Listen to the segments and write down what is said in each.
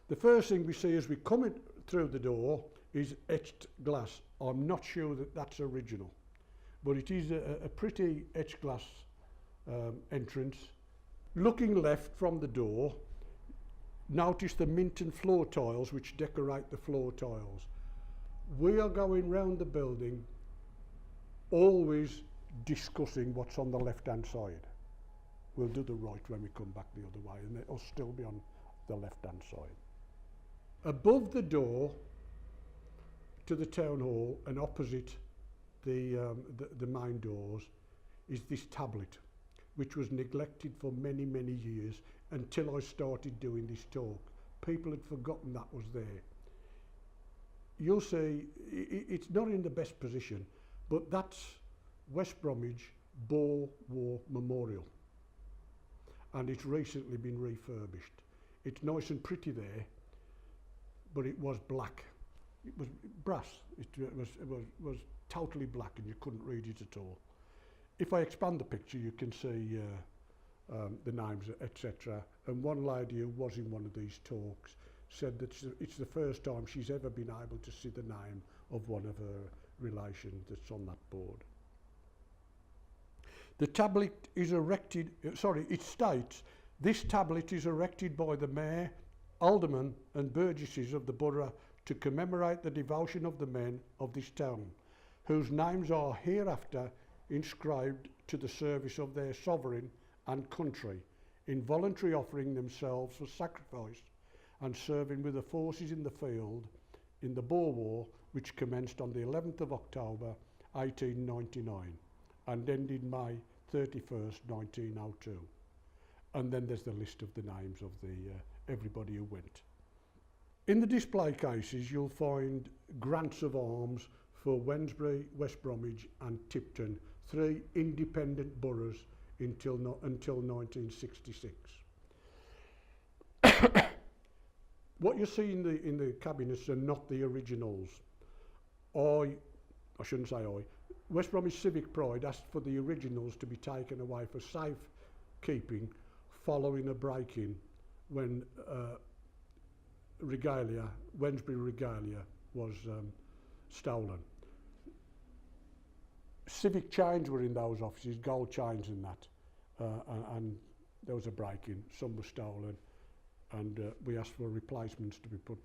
The first thing we see as we come in through the door is etched glass. I'm not sure that that's original, but it is a pretty etched glass entrance. Looking left from the door, notice the Minton floor tiles which decorate the floor tiles. We are going round the building always discussing what's on the left hand side. We'll do the right when we come back the other way, and it'll still be on the left hand side. Above the door to the town hall and opposite the main doors is this tablet, which was neglected for many, many years until I started doing this talk. People had forgotten that was there. You'll see it's not in the best position, but that's West Bromwich Boer War Memorial, and it's recently been refurbished. It's nice and pretty there, but it was black. It was brass. It was totally black, and you couldn't read it at all. If I expand the picture, you can see the names, etc. And one lady who was in one of these talks said that it's the first time she's ever been able to see the name of one of her relations that's on that board. The tablet is erected, it states, this tablet is erected by the mayor, aldermen and burgesses of the borough to commemorate the devotion of the men of this town, whose names are hereafter inscribed to the service of their sovereign and country, in voluntary offering themselves for sacrifice and serving with the forces in the field in the Boer War, which commenced on the 11th of October 1899 and ended May 31st, 1902. And then there's the list of the names of everybody who went. In the display cases, you'll find grants of arms for Wednesbury, West Bromwich and Tipton, three independent boroughs until 1966. What you see in the cabinets are not the originals. I shouldn't say I. West Bromwich Civic Pride asked for the originals to be taken away for safe keeping following a break-in when Wednesbury Regalia was stolen. Civic chains were in those offices, gold chains and that, and there was a break-in, some were stolen, and we asked for replacements to be put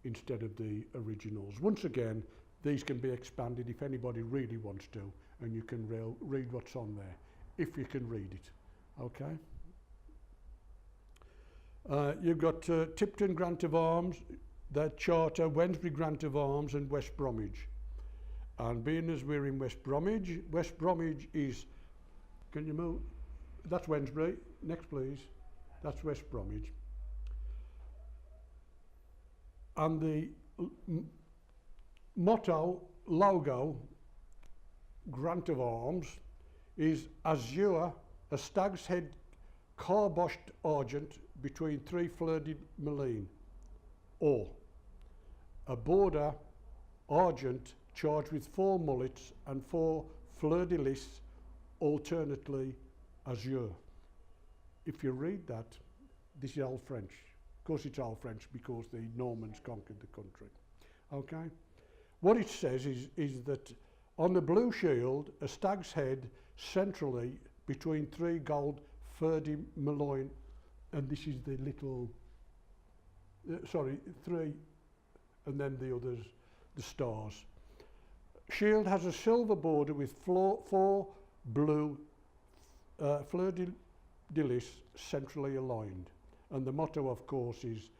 instead of the originals. Once again, these can be expanded if anybody really wants to, and you can read what's on there, if you can read it, okay? You've got Tipton Grant of Arms, their charter, Wednesbury Grant of Arms and West Bromwich. And being as we're in West Bromwich is, can you move? That's Wednesbury, next please. That's West Bromwich. And the motto, logo, Grant of Arms is azure, a stag's head carboshed argent between three fleur-de-lis, or a border argent charged with 4 mullets and 4 fleur-de-lis, alternately azure. If you read that, this is Old French. Of course it's Old French because the Normans conquered the country. Okay? What it says is that on the blue shield, a stag's head centrally between 3 gold fleur-de-lis, and this is the little, 3, and then the others, the stars. Shield has a silver border with 4 blue fleur-de-lis centrally aligned. And the motto, of course, is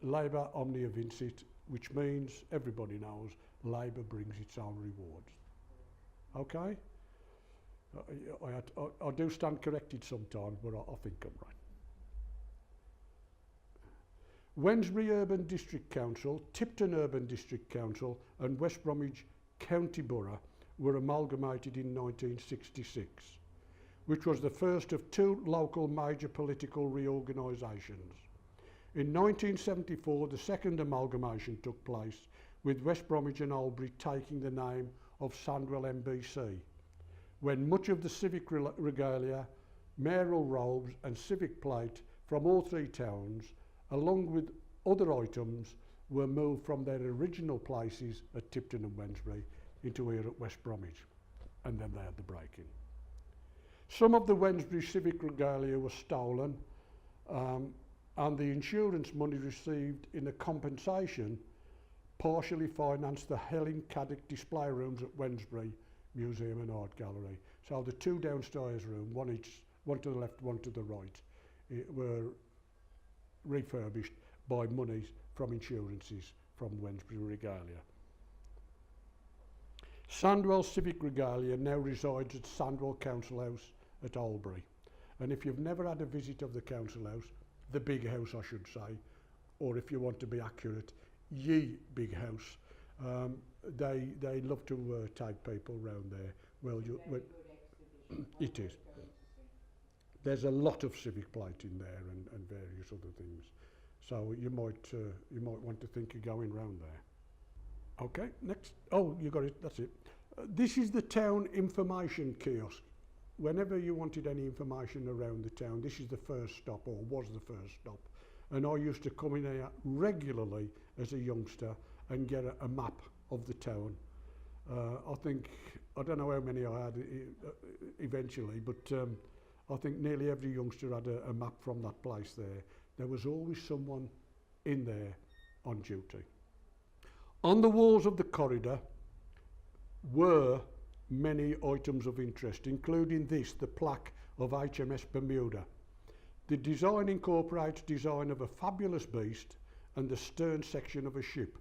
Labour Omnia Vincit, which means, everybody knows, Labour brings its own rewards. Okay? I do stand corrected sometimes, but I think I'm right. Wednesbury Urban District Council, Tipton Urban District Council and West Bromwich County Borough were amalgamated in 1966, which was the first of 2 local major political reorganisations. In 1974, the second amalgamation took place, with West Bromwich and Albury taking the name of Sandwell MBC, when much of the civic regalia, mayoral robes and civic plate from all 3 towns along with other items, were moved from their original places at Tipton and Wednesbury into here at West Bromwich, and then they had the break-in. Some of the Wednesbury civic regalia was stolen, and the insurance money received in a compensation partially financed the Helen Caddick display rooms at Wednesbury Museum and Art Gallery. So the two downstairs rooms, one to the left, one to the right, were refurbished by monies from insurances from Wednesbury Regalia. Sandwell Civic Regalia now resides at Sandwell Council House at Albury. And if you've never had a visit of the council house, the big house I should say, or if you want to be accurate, ye big house, they love to take people round there. Well, it is. There's a lot of civic plate in there and various other things. So you might want to think of going round there. Okay, next. Oh, you got it. That's it. This is the town information kiosk. Whenever you wanted any information around the town, this is the first stop, or was the first stop. And I used to come in here regularly as a youngster and get a map of the town. I don't know how many I had eventually, but I think nearly every youngster had a map from that place there. There was always someone in there on duty. On the walls of the corridor were many items of interest, including this, the plaque of HMS Bermuda. The design incorporates design of a fabulous beast and the stern section of a ship,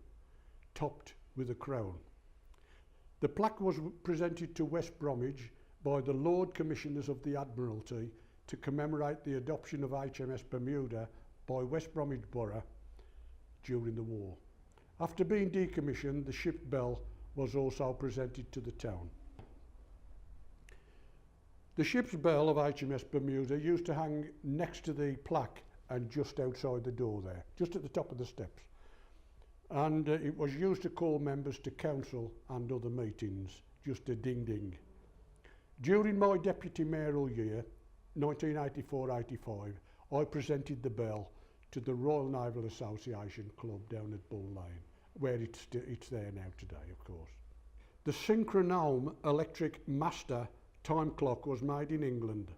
topped with a crown. The plaque was presented to West Bromwich by the Lord Commissioners of the Admiralty to commemorate the adoption of HMS Bermuda by West Bromwich Borough during the war. After being decommissioned, the ship bell was also presented to the town. The ship's bell of HMS Bermuda used to hang next to the plaque and just outside the door there, just at the top of the steps. And it was used to call members to council and other meetings, just a ding-ding. During my deputy mayoral year, 1984-85, I presented the bell to the Royal Naval Association Club down at Bull Lane, where it's there now today, of course. The Synchronome electric master time clock was made in England.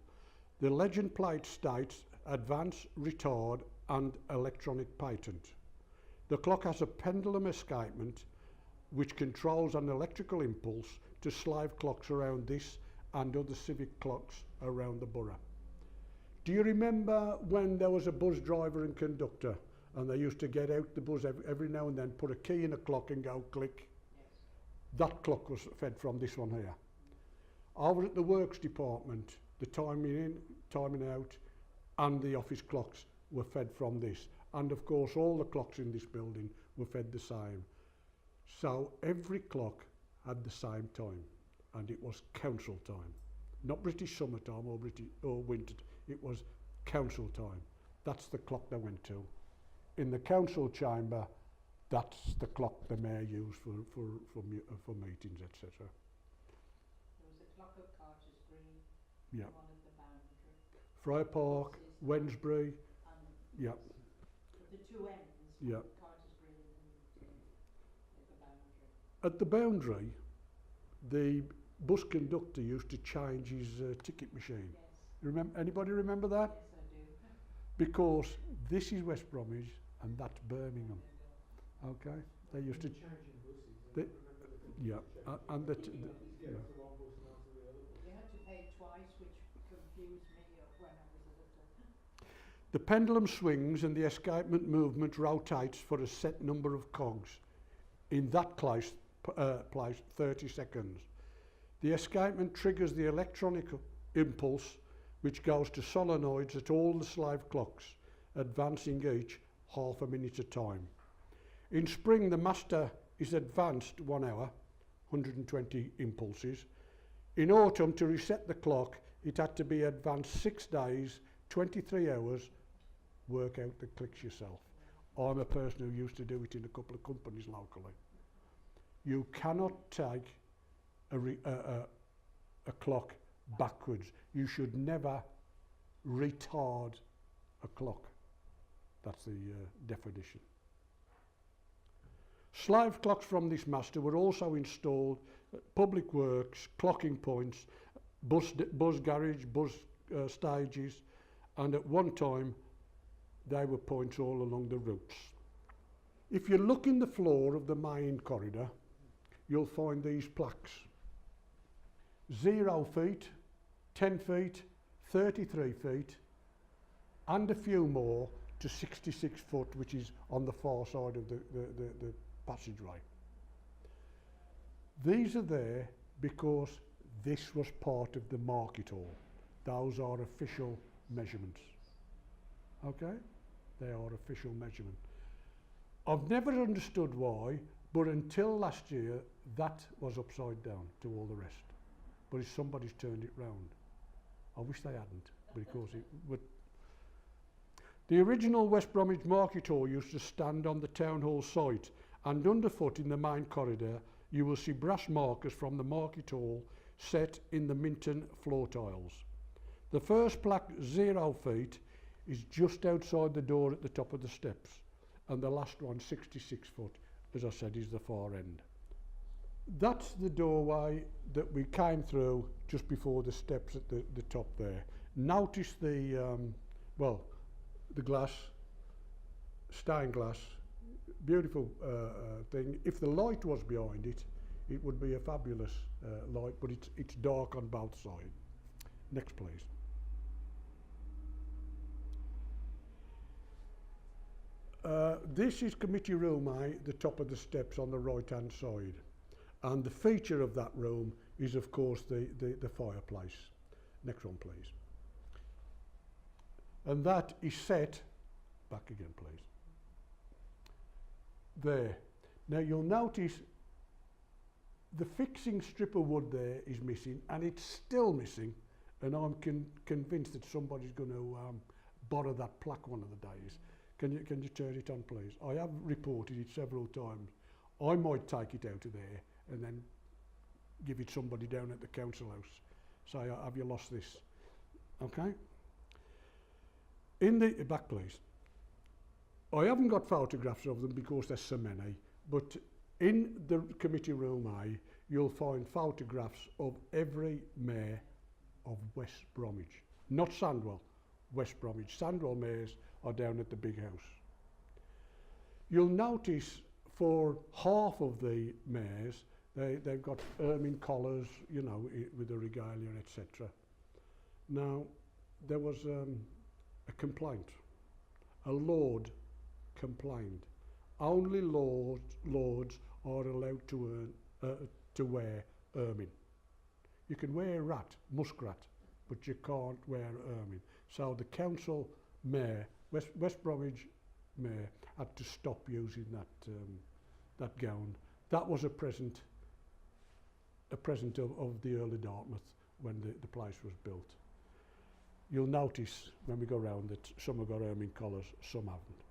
The legend plate states advance, retard and electronic patent. The clock has a pendulum escapement which controls an electrical impulse to slave clocks around this and other civic clocks around the borough. Do you remember when there was a bus driver and conductor and they used to get out the bus every now and then, put a key in a clock and go click? Yes. That clock was fed from this one here. Over at the works department, the timing in, timing out and the office clocks were fed from this. And of course all the clocks in this building were fed the same. So every clock had the same time and it was council time. Not British summertime or winter, it was council time. That's the clock they went to. In the council chamber, that's the clock the mayor used for meetings, etc. There was a clock at Carter's Green, yeah. One at the Boundary. Friar Park, Wednesbury, yeah. At the two ends, yeah. Carter's Green and the Boundary. At the Boundary, the bus conductor used to change his ticket machine. Yes. Anybody remember that? Yes, I do. Because this is West Bromwich and that's Birmingham. Okay, they used to. Yeah, and that. You had to pay twice, which confused me when I was a little. The pendulum swings and the escapement movement rotates for a set number of cogs. In that place, 30 seconds. The escapement triggers the electronic impulse which goes to solenoids at all the slave clocks, advancing each half a minute at a time. In spring, the master is advanced 1 hour, 120 impulses. In autumn, to reset the clock, it had to be advanced 6 days, 23 hours, work out the clicks yourself. I'm a person who used to do it in a couple of companies locally. You cannot take a clock backwards. You should never retard a clock. That's the definition. Slave clocks from this master were also installed at public works, clocking points, bus garage, bus stages, and at one time they were points all along the routes. If you look in the floor of the main corridor, you'll find these plaques. 0 feet, 10 feet, 33 feet, and a few more to 66 foot, which is on the far side of the passageway. These are there because this was part of the market hall. Those are official measurements. Okay? They are official measurements. I've never understood why, but until last year, that was upside down to all the rest. But somebody's turned it round. I wish they hadn't, because it would. The original West Bromwich Market Hall used to stand on the town hall site, and underfoot in the main corridor, you will see brass markers from the Market Hall set in the Minton floor tiles. The first plaque, 0 feet, is just outside the door at the top of the steps, and the last one, 66 foot, as I said, is the far end. That's the doorway that we came through just before the steps at the top there. Notice the, the glass, stained glass, beautiful thing. If the light was behind it, it would be a fabulous light, but it's dark on both sides. Next, please. This is committee room A, the top of the steps on the right-hand side. And the feature of that room is, of course, the fireplace. Next one, please. And that is set, back again, please. There. Now you'll notice the fixing strip of wood there is missing, and it's still missing, and I'm convinced that somebody's going to borrow that plaque one of the days. Can you turn it on, please? I have reported it several times. I might take it out of there and then give it somebody down at the council house. Say, have you lost this? Okay? In the back, please. I haven't got photographs of them because there's so many, but in the committee room A, you'll find photographs of every mayor of West Bromwich. Not Sandwell, West Bromwich. Sandwell mayors are down at the big house. You'll notice for half of the mayors, they've got ermine collars, you know, with the regalia, etc. Now, there was a complaint. A lord complained. Only lords are allowed to wear ermine. You can wear rat, muskrat, but you can't wear ermine. So the council mayor, West Bromwich mayor, had to stop using that gown. That was a present of the Earl of Dartmouth when the place was built. You'll notice when we go round that some have got ermine collars, some haven't.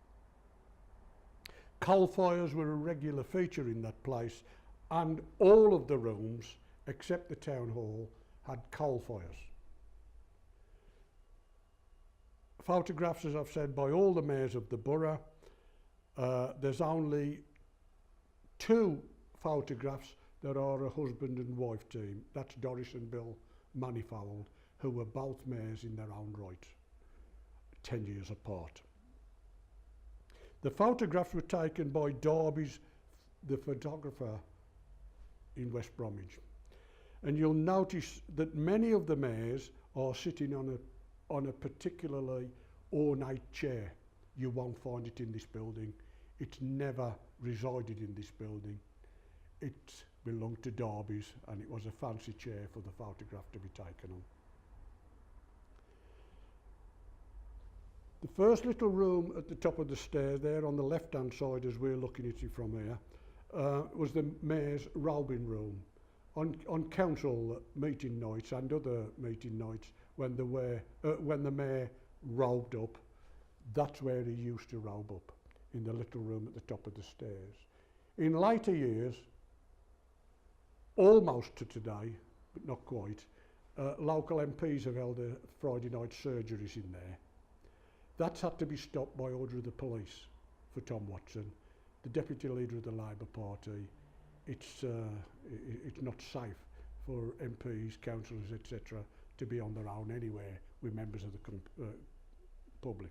Coal fires were a regular feature in that place, and all of the rooms, except the town hall, had coal fires. Photographs, as I've said, by all the mayors of the borough. There's only 2 photographs that are a husband and wife team. That's Doris and Bill Manifold, who were both mayors in their own right, 10 years apart. The photographs were taken by Darby's, the photographer in West Bromwich. And you'll notice that many of the mayors are sitting on a particularly ornate chair. You won't find it in this building. It's never resided in this building. It belonged to Darby's, and it was a fancy chair for the photograph to be taken on. The first little room at the top of the stairs there on the left-hand side, as we're looking at it from here, was the mayor's robing room. On council meeting nights and other meeting nights, when the mayor robed up, that's where he used to robe up, in the little room at the top of the stairs. In later years, almost to today, but not quite, local MPs have held Friday night surgeries in there. That's had to be stopped by order of the police for Tom Watson, the deputy leader of the Labour Party. It's not safe for MPs, councillors, etc. to be on their own anywhere with members of the public.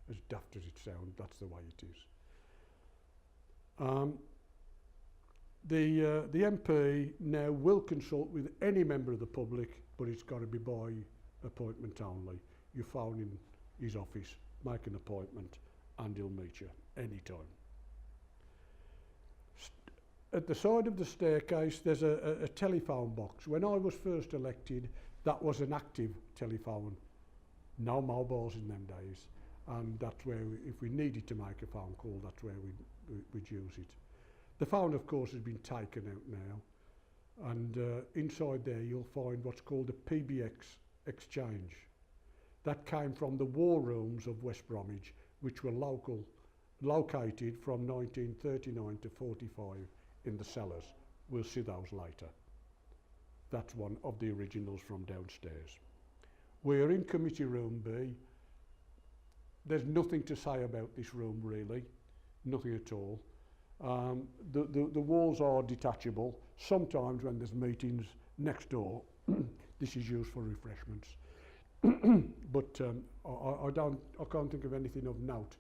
As daft as it sounds, that's the way it is. The MP now will consult with any member of the public, but it's got to be by appointment only. You phone in his office, make an appointment, and he'll meet you anytime. At the side of the staircase, there's a telephone box. When I was first elected, that was an active telephone. No mobiles in them days. And that's where, if we needed to make a phone call, that's where we'd use it. The phone, of course, has been taken out now. And inside there, you'll find what's called a PBX exchange. That came from the war rooms of West Bromwich, which were located from 1939 to 45 in the cellars. We'll see those later. That's one of the originals from downstairs. We're in Committee Room B. There's nothing to say about this room really, nothing at all. The walls are detachable. Sometimes when there's meetings next door, this is used for refreshments. But I can't think of anything of note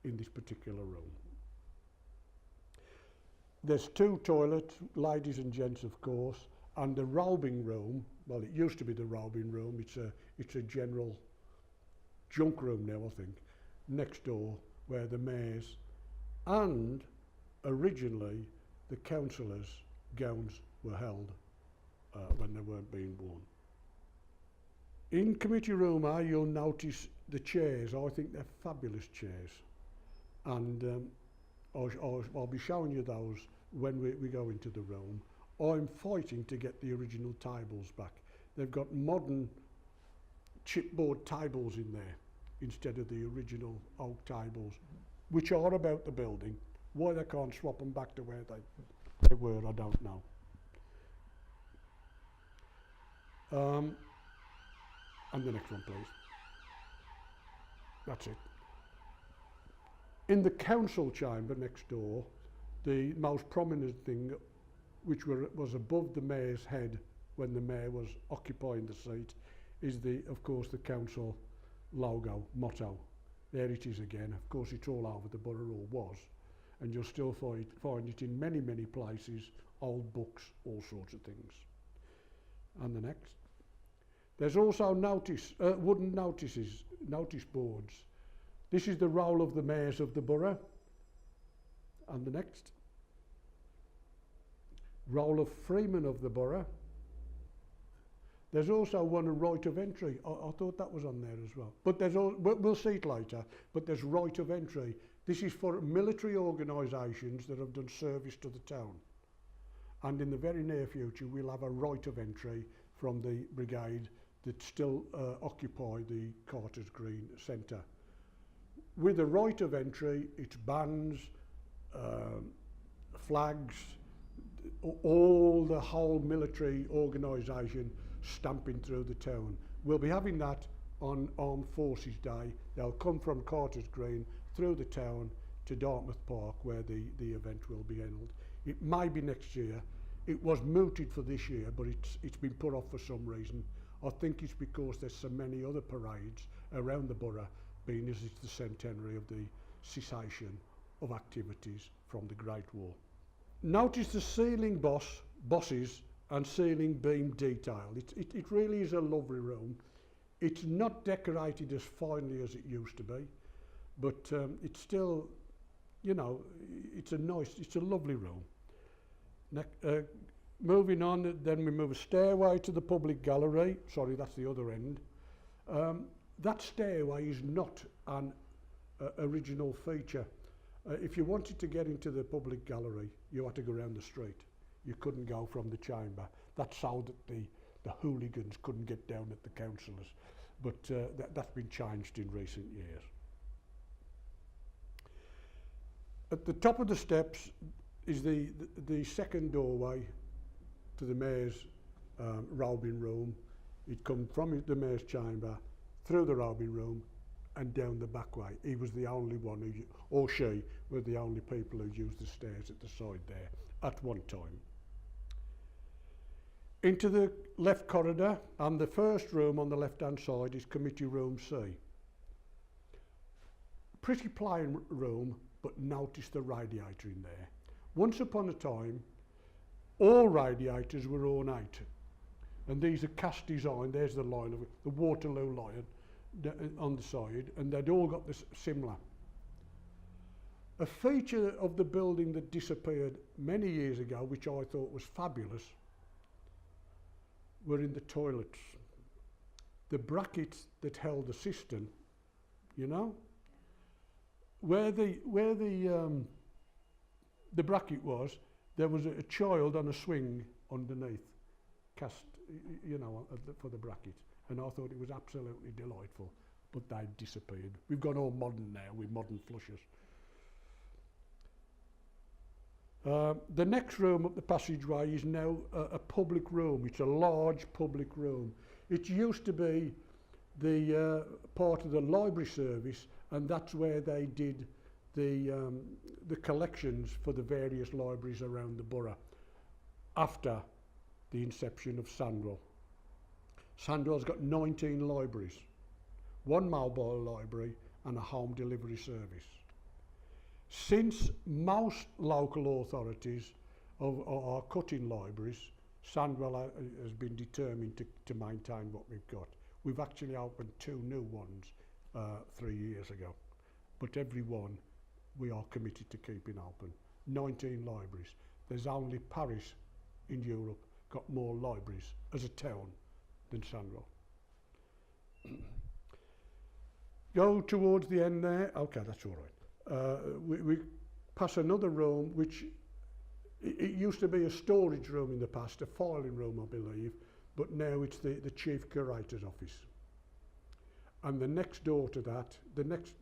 in this particular room. There's two toilets, ladies and gents of course, and the robing room. Well, it used to be the robing room. It's a general junk room now, I think, next door where the mayors and originally the councillors' gowns were held when they weren't being worn. In Committee Room A, you'll notice the chairs. I think they're fabulous chairs. And I'll be showing you those when we go into the room. I'm fighting to get the original tables back. They've got modern chipboard tables in there instead of the original oak tables, which are about the building. Why they can't swap them back to where they were, I don't know. And the next one, please. That's it. In the council chamber next door, the most prominent thing, which was above the mayor's head when the mayor was occupying the seat, is of course, the council logo, motto. There it is again. Of course, it's all over the borough, or was, and you'll still find it in many, many places, old books, all sorts of things. And the next. There's also wooden notice boards. This is the role of the mayors of the borough. And the next. Role of freemen of the borough. There's also one, a right of entry. I thought that was on there as well. But we'll see it later, but there's right of entry. This is for military organisations that have done service to the town. And in the very near future, we'll have a right of entry from the brigade that still occupy the Carter's Green Centre. With a right of entry, it's bands, flags, all the whole military organisation stamping through the town. We'll be having that on Armed Forces Day. They'll come from Carter's Green through the town to Dartmouth Park where the event will be held. It may be next year. It was mooted for this year, but it's been put off for some reason. I think it's because there's so many other parades around the borough, being as it's the centenary of the cessation of activities from the Great War. Notice the ceiling bosses and ceiling beam detail. It really is a lovely room. It's not decorated as finely as it used to be, but it's still, you know, it's a lovely room. Moving on, then we move a stairway to the public gallery. Sorry, that's the other end. That stairway is not an original feature. If you wanted to get into the public gallery, you had to go around the street. You couldn't go from the chamber. That's so that the hooligans couldn't get down at the councillors. But that's been changed in recent years. At the top of the steps is the second doorway to the mayor's robing room. It comes from the mayor's chamber, through the robing room, and down the back way. He was the only one who, or she, were the only people who used the stairs at the side there at one time. Into the left corridor, and the first room on the left-hand side is Committee Room C. Pretty plain room, but notice the radiator in there. Once upon a time, all radiators were ornate, and these are cast design. There's the line of it, the Waterloo line on the side, and they'd all got this similar. A feature of the building that disappeared many years ago, which I thought was fabulous, were in the toilets. The brackets that held the cistern, you know, where the bracket was, there was a child on a swing underneath, cast, you know, for the bracket. And I thought it was absolutely delightful, but they disappeared. We've gone all modern now with modern flushers. The next room up the passageway is now a public room. It's a large public room. It used to be the part of the library service, and that's where they did the collections for the various libraries around the borough after the inception of Sandwell. Sandwell's got 19 libraries, one mobile library and a home delivery service. Since most local authorities are cutting libraries, Sandwell has been determined to maintain what we've got. We've actually opened 2 new ones 3 years ago, but every one we are committed to keeping open. 19 libraries. There's only Paris in Europe got more libraries as a town than Sandwell. Go towards the end there. Okay, that's all right. We pass another room, which it used to be a storage room in the past, a filing room, I believe, but now it's the Chief Curator's office. And the next door to that, the next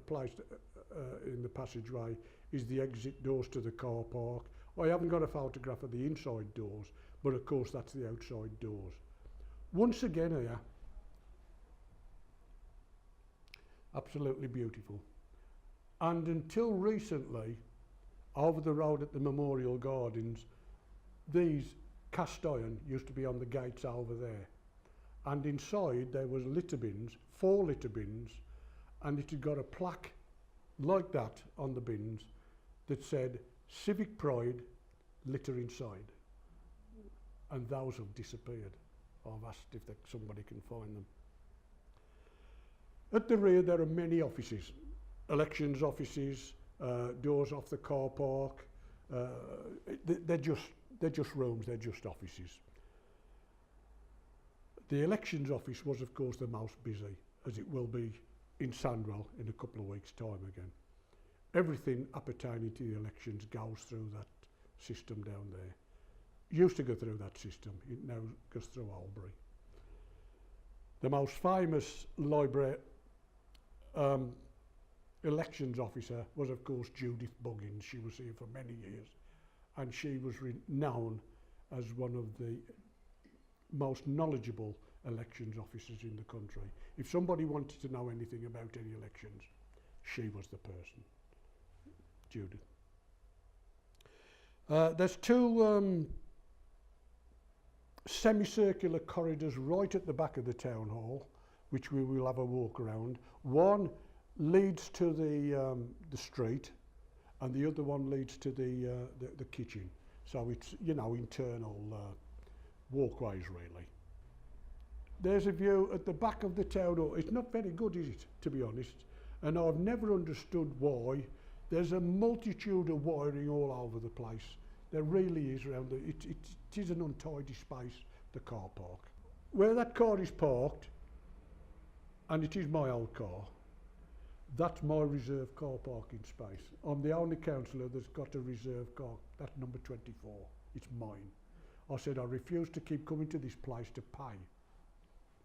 place in the passageway is the exit doors to the car park. I haven't got a photograph of the inside doors, but of course that's the outside doors. Once again here, absolutely beautiful. And until recently, over the road at the Memorial Gardens, these cast iron used to be on the gates over there. And inside there was litter bins, 4 litter bins, and it had got a plaque like that on the bins that said, "Civic Pride, litter inside." And those have disappeared. I've asked if somebody can find them. At the rear there are many offices, elections offices, doors off the car park. They're just rooms, they're just offices. The elections office was of course the most busy, as it will be in Sandwell in a couple of weeks' time again. Everything appertaining to the elections goes through that system down there. Used to go through that system, it now goes through Albury. The most famous library elections officer was of course Judith Buggins. She was here for many years, and she was known as one of the most knowledgeable elections officers in the country. If somebody wanted to know anything about any elections, she was the person, Judith. There's 2 semicircular corridors right at the back of the town hall, which we will have a walk around. One leads to the street, and the other one leads to the kitchen. So it's, you know, internal walkways really. There's a view at the back of the town hall. It's not very good, is it, to be honest? And I've never understood why. There's a multitude of wiring all over the place. There really is around it is an untidy space, the car park. Where that car is parked, and it is my old car, that's my reserve car parking space. I'm the only councillor that's got a reserve car. That's number 24. It's mine. I said I refuse to keep coming to this place to pay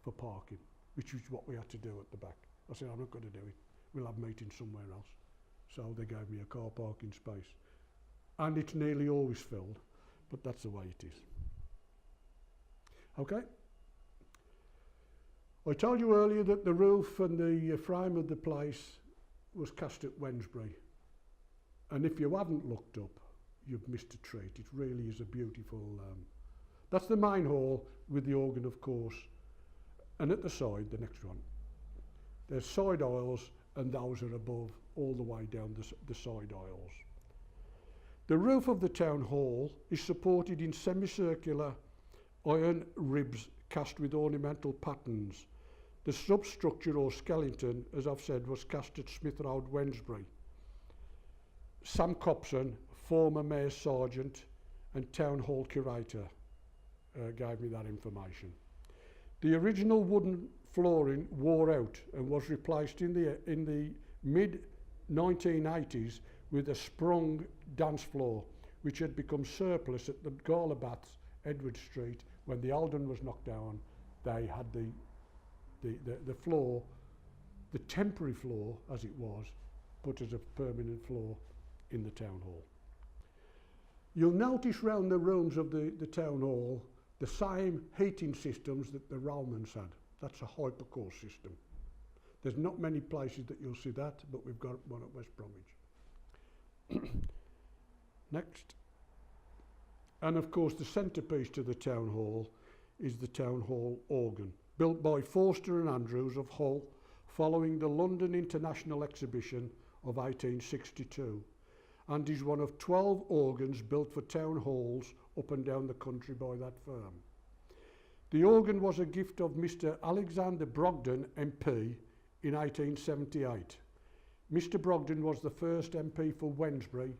for parking, which is what we had to do at the back. I said I'm not going to do it. We'll have meetings somewhere else. So they gave me a car parking space. And it's nearly always filled, but that's the way it is. Okay? I told you earlier that the roof and the frame of the place was cast at Wednesbury. And if you haven't looked up, you've missed a treat. It really is a beautiful... that's the main hall with the organ, of course. And at the side, the next one, there's side aisles, and those are above all the way down the side aisles. The roof of the town hall is supported in semicircular iron ribs cast with ornamental patterns. The substructure or skeleton, as I've said, was cast at Smith Road, Wednesbury. Sam Copson, former Mayor's Sergeant and Town Hall Curator, gave me that information. The original wooden flooring wore out and was replaced in the mid-1980s with a sprung dance floor, which had become surplus at the Gala Baths, Edward Street. When the old one was knocked down, they had the floor, the temporary floor as it was, put as a permanent floor in the town hall. You'll notice round the rooms of the town hall the same heating systems that the Romans had. That's a hypercore system. There's not many places that you'll see that, but we've got one at West Bromwich. Next. And of course the centrepiece to the town hall is the town hall organ, built by Forster and Andrews of Hull following the London International Exhibition of 1862, and is one of 12 organs built for town halls up and down the country by that firm. The organ was a gift of Mr. Alexander Brogden, MP, in 1878. Mr. Brogden was the first MP for Wednesbury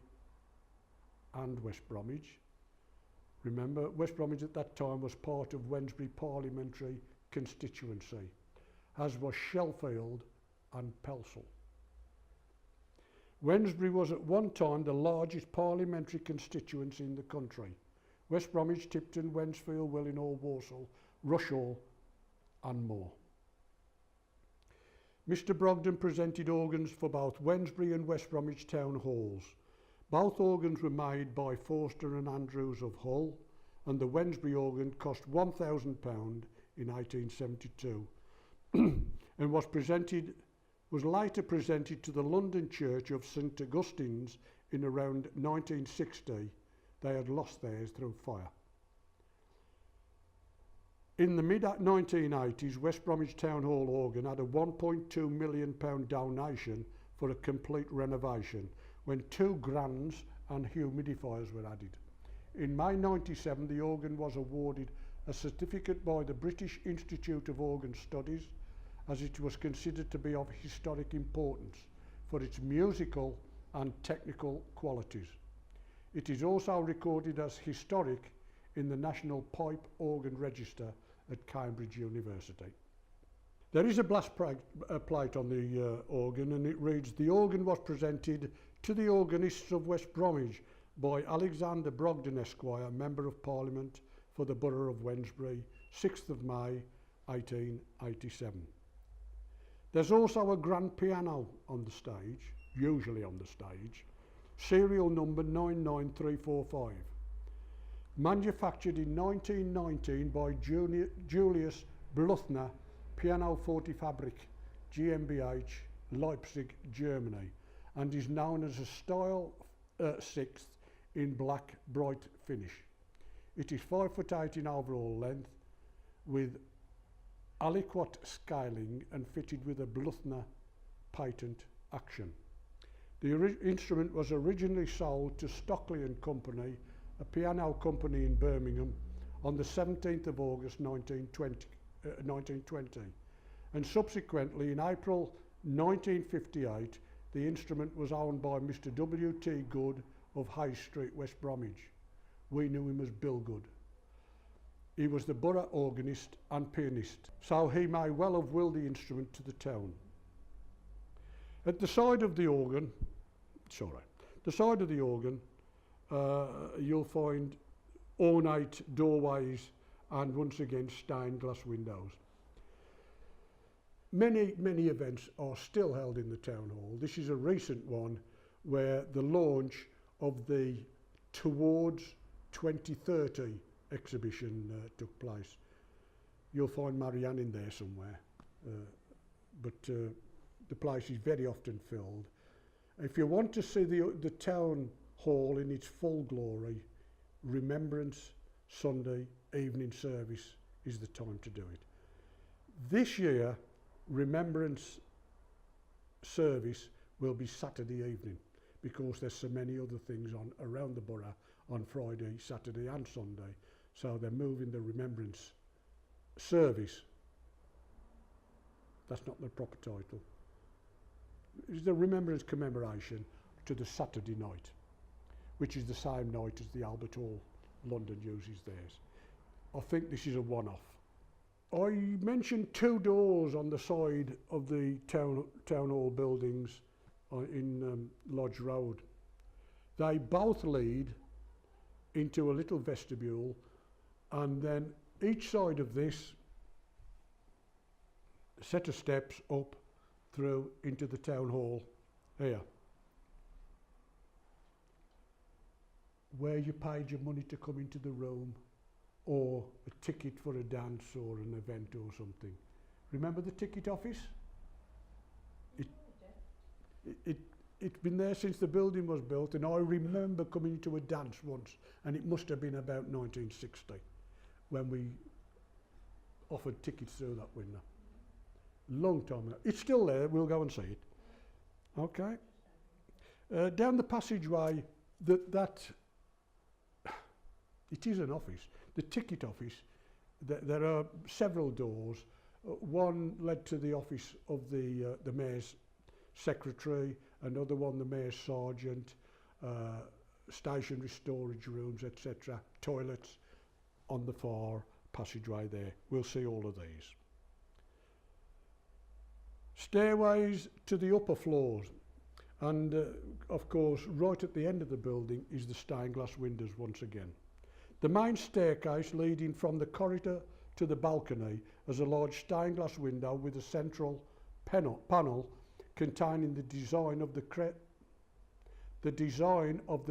and West Bromwich. Remember, West Bromwich at that time was part of Wednesbury parliamentary constituency, as was Sheffield and Pelsall. Wednesbury was at one time the largest parliamentary constituency in the country. West Bromwich, Tipton, Wednesfield, Willenhall, Walsall, Rushall and more. Mr. Brogden presented organs for both Wednesbury and West Bromwich town halls. Both organs were made by Forster and Andrews of Hull, and the Wednesbury organ cost £1,000 in 1872 and was later presented to the London Church of St Augustine's in around 1960. They had lost theirs through fire. In the mid-1980s, West Bromwich Town Hall organ had a £1.2 million donation for a complete renovation, when 2 grands and humidifiers were added. In May 1997, the organ was awarded a certificate by the British Institute of Organ Studies, as it was considered to be of historic importance for its musical and technical qualities. It is also recorded as historic in the National Pipe Organ Register at Cambridge University. There is a blast plate on the organ, and it reads, "The organ was presented to the organists of West Bromwich by Alexander Brogden Esquire, Member of Parliament for the Borough of Wednesbury, 6th of May 1887. There's also a grand piano on the stage, usually on the stage, serial number 99345. Manufactured in 1919 by Julius Bluthner Pianoforte Fabrik GmbH, Leipzig, Germany, and is known as a Style 6th in black bright finish. It is 5'8" in overall length with aliquot scaling and fitted with a Bluthner patent action. The instrument was originally sold to Stockley and Company, a piano company in Birmingham, on the 17th of August 1920, and subsequently in April 1958 the instrument was owned by Mr. W.T. Good of High Street, West Bromwich. We knew him as Bill Good. He was the borough organist and pianist, so he may well have willed the instrument to the town. At the side of the organ, you'll find ornate doorways and once again stained glass windows. Many events are still held in the town hall. This is a recent one where the launch of the Towards 2030 exhibition took place. You'll find Marianne in there somewhere. but the place is very often filled. If you want to see the town hall in its full glory, Remembrance Sunday evening service is the time to do it. This year, Remembrance service will be Saturday evening because there's so many other things on around the borough on Friday, Saturday and Sunday. So they're moving the Remembrance service. That's not the proper title. It's the Remembrance commemoration to the Saturday night, which is the same night as the Albert Hall London uses theirs. I think this is a one-off. I mentioned 2 doors on the side of the town hall buildings in Lodge Road. They both lead into a little vestibule, and then each side of this set of steps up through into the town hall here, where you paid your money to come into the room, or a ticket for a dance or an event or something. Remember the ticket office? It's been there since the building was built, and I remember coming to a dance once, and it must have been about 1960 when we offered tickets through that window. Long time ago. It's still there, we'll go and see it. Okay. Down the passageway, it is an office. The ticket office, there are several doors. One led to the office of the Mayor's Secretary, another one the Mayor's Sergeant, stationery storage rooms, etc. Toilets on the far passageway there. We'll see all of these. Stairways to the upper floors, and of course right at the end of the building is the stained glass windows once again. The main staircase leading from the corridor to the balcony has a large stained glass window with a central panel containing the design of the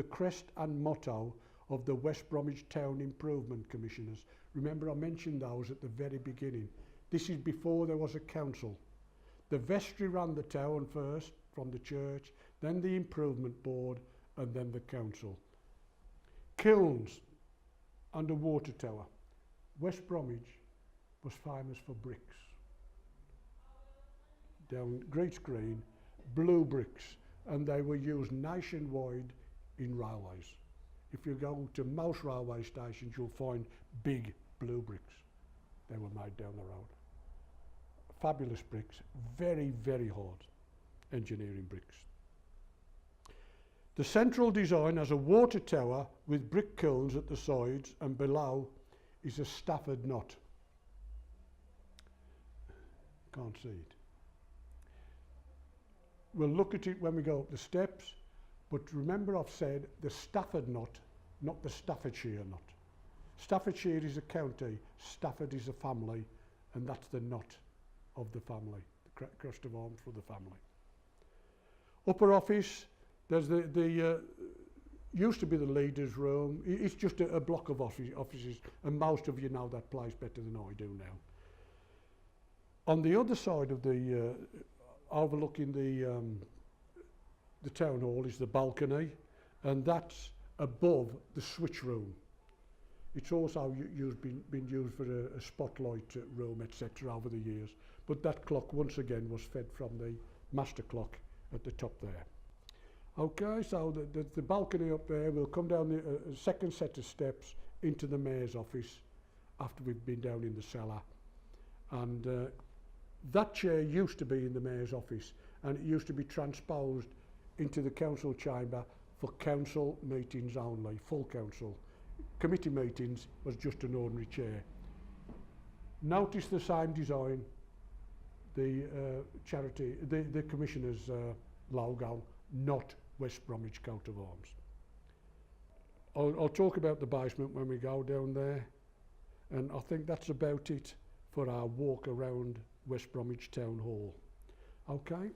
crest and motto of the West Bromwich Town Improvement Commissioners. Remember, I mentioned those at the very beginning. This is before there was a council. The vestry ran the town first from the church, then the improvement board, and then the council. Kilns and a water tower. West Bromwich was famous for bricks. Down Great Green, blue bricks, and they were used nationwide in railways. If you go to most railway stations, you'll find big blue bricks. They were made down the road. Fabulous bricks, very, very hard engineering bricks. The central design has a water tower with brick kilns at the sides, and below is a Stafford knot. Can't see it. We'll look at it when we go up the steps, but remember I've said the Stafford knot, not the Staffordshire knot. Staffordshire is a county, Stafford is a family, and that's the knot of the family, the crest of arms for the family. Upper office, there's the used to be the leader's room. It's just a block of offices, and most of you know that place better than I do now. On the other side of the overlooking the town hall is the balcony, and that's above the switch room. It's also been used for a spotlight room, etc. over the years. But that clock, once again, was fed from the master clock at the top there. Okay, so the balcony up there, we'll come down the second set of steps into the Mayor's office after we've been down in the cellar. And that chair used to be in the Mayor's office, and it used to be transposed into the council chamber for council meetings only, full council. Committee meetings was just an ordinary chair. Notice the same design, the charity, the Commissioner's logo, not West Bromwich coat of arms. I'll talk about the basement when we go down there, and I think that's about it for our walk around West Bromwich Town Hall. Okay.